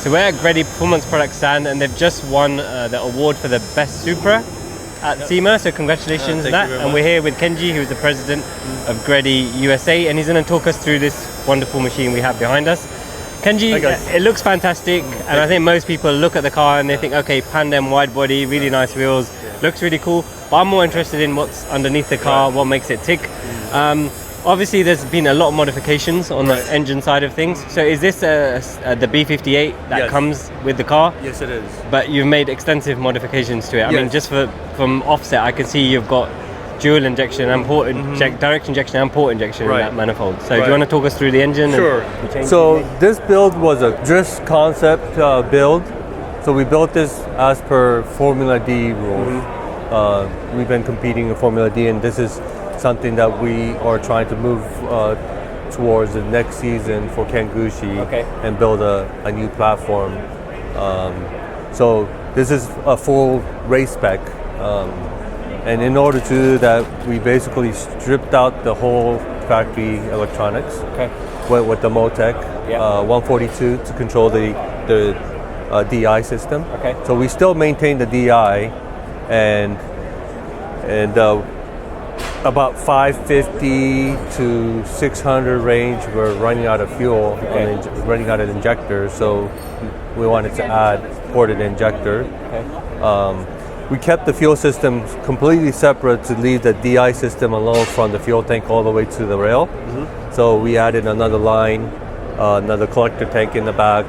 So we're at Greddy Performance Product Stand, and they've just won the award for the best Supra at SEMA. So congratulations on that. And we're here with Kenji, who's the president of Greddy USA, and he's going to talk us through this wonderful machine we have behind us. Kenji, it looks fantastic, and I think most people look at the car and they think, okay, Pandem wide body, really nice wheels, looks really cool. But I'm more interested in what's underneath the car, what makes it tick. Obviously, there's been a lot of modifications on the engine side of things. So is this the B58 that comes with the car? Yes, it is. But you've made extensive modifications to it. I mean, just from offset, I can see you've got dual injection and port direct injection and port injection in that manifold. So do you want to talk us through the engine? Sure. So this build was a drift concept build. So we built this as per Formula D rules. We've been competing in Formula D, and this is something that we are trying to move towards the next season for Kenji and build a new platform. So this is a full race spec. And in order to do that, we basically stripped out the whole factory electronics with the Motec 142 to control the DI system. So we still maintain the DI, and about 550 to 600 range, we're running out of fuel, running out of injectors, so we wanted to add ported injector. We kept the fuel system completely separate to leave the DI system alone from the fuel tank all the way to the rail. So we added another line, another collector tank in the back,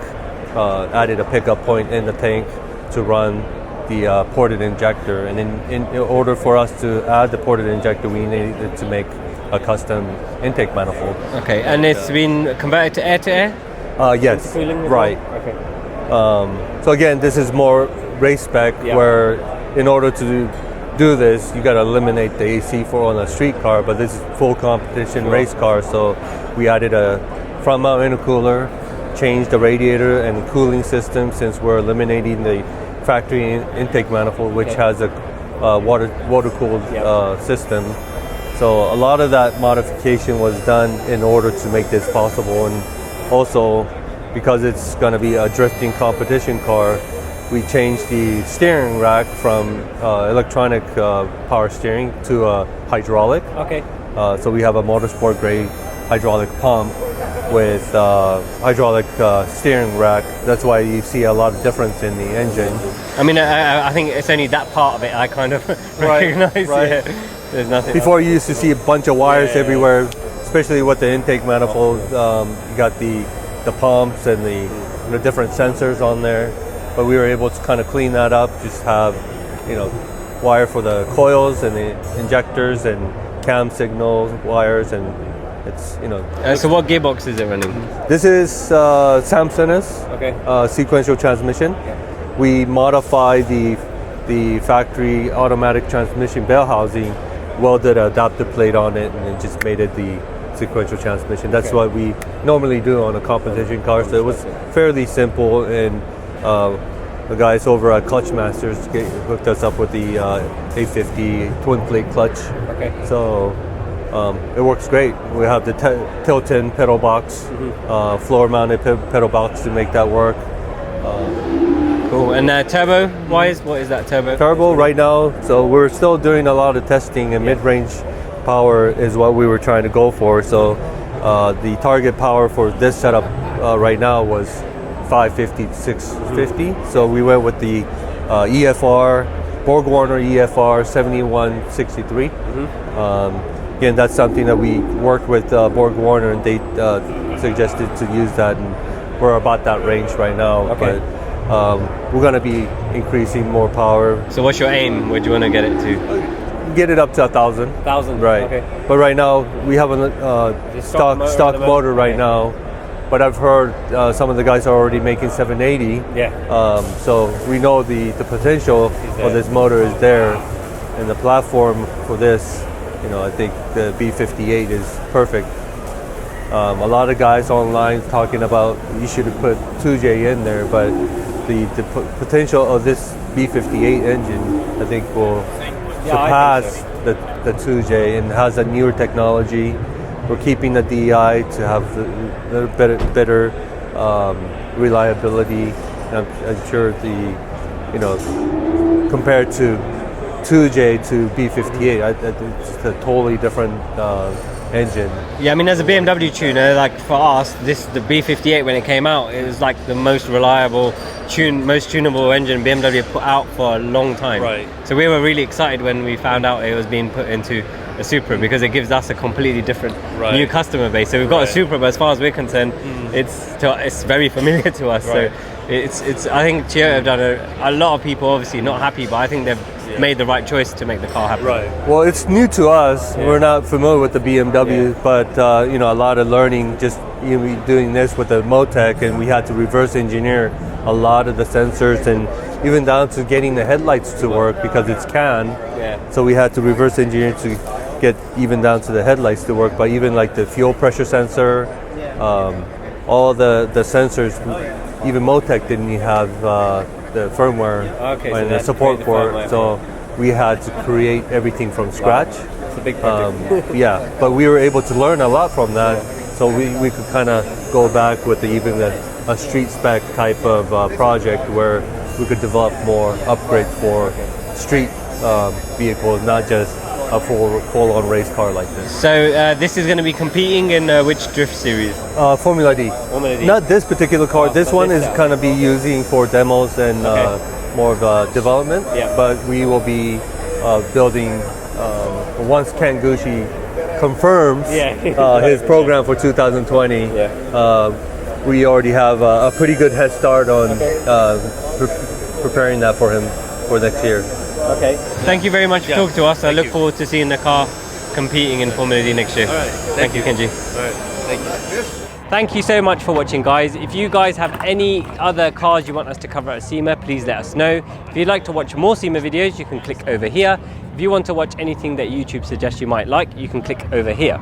added a pickup point in the tank to run the ported injector. And in order for us to add the ported injector, we needed to make a custom intake manifold. Okay, and it's been converted to air? Yes, right. So again, this is more race spec where in order to do this, you got to eliminate the AC for on a street car, but this is full competition race car. So we added a front mount intercooler, changed the radiator and cooling system since we're eliminating the factory intake manifold, which has a water-cooled system. So a lot of that modification was done in order to make this possible, and also because it's going to be a drifting competition car, we changed the steering rack from electronic power steering to hydraulic. So we have a motorsport grade hydraulic pump with hydraulic steering rack. That's why you see a lot of difference in the engine. I mean, I think it's only that part of it I kind of recognize. There's nothing. Before you used to see a bunch of wires everywhere, especially with the intake manifold. You got the pumps and the different sensors on there. But we were able to kind of clean that up, just have, wire for the coils and the injectors and cam signal wires, and it's, So what gearbox is it running? This is Samson's sequential transmission. We modified the factory automatic transmission bell housing, welded an adapter plate on it, and then just made it the sequential transmission. That's what we normally do on a competition car. So it was fairly simple, and the guys over at Clutch Masters hooked us up with the A50 twin plate clutch. So it works great. We have the tilt-in pedal box, floor-mounted pedal box to make that work. Cool. And turbo-wise, what is that turbo? Turbo right now, so we're still doing a lot of testing, and mid-range power is what we were trying to go for. So the target power for this setup right now was 550 to 650. So we went with the EFR, Borg-Warner EFR 7163. Again, that's something that we worked with Borg-Warner, and they suggested to use that, and we're about that range right now. But we're going to be increasing more power. So what's your aim? Where do you want to get it to? Get it up to 1,000. 1,000, right? But right now we have a stock motor right now. But I've heard some of the guys are already making 780. So we know the potential of this motor is there, and the platform for this, I think the B58 is perfect. A lot of guys online talking about you should have put 2J in there, but the potential of this B58 engine, I think, will surpass the 2J, and has a newer technology. We're keeping the DI to have the better reliability I'm sure compared to 2J to B58, it's a totally different engine. Yeah, I mean, as a BMW tuner, like for us, the B58 when it came out, it was like the most reliable, most tunable engine BMW put out for a long time. Right. So we were really excited when we found out it was being put into a Supra because it gives us a completely different new customer base. So we've got a Supra, but as far as we're concerned, it's very familiar to us. Right. So I think Toyota have done a lot of people obviously not happy, but I think they've made the right choice to make the car happen. Right. Well, it's new to us. Yeah. We're not familiar with the BMW, but a lot of learning just doing this with the Motec, and we had to reverse engineer a lot of the sensors and even down to getting the headlights to work because it's CAN. Yeah. So we had to reverse engineer to get even down to the headlights to work, but even like the fuel pressure sensor, all the sensors, even Motec didn't have the firmware and the support for it. So we had to create everything from scratch. It's a big project. Yeah, but we were able to learn a lot from that. So we could kind of go back with even a street spec type of project where we could develop more upgrades for street vehicles, not just a full-on race car like this. So this is going to be competing in which drift series? Formula D. Formula D. Not this particular car. This one is kind of be using for demos and more of development. Yeah. But we will be building once Kenji confirms his program for 2020. We already have a pretty good head start on preparing that for him for next year. Okay. Thank you very much for talking to us. I look forward to seeing the car competing in Formula D next year. All right. Thank you, Kenji. All right. Thank you. Thank you so much for watching, guys. If you guys have any other cars you want us to cover at SEMA, please let us know. If you'd like to watch more SEMA videos, you can click over here. If you want to watch anything that YouTube suggests you might like, you can click over here.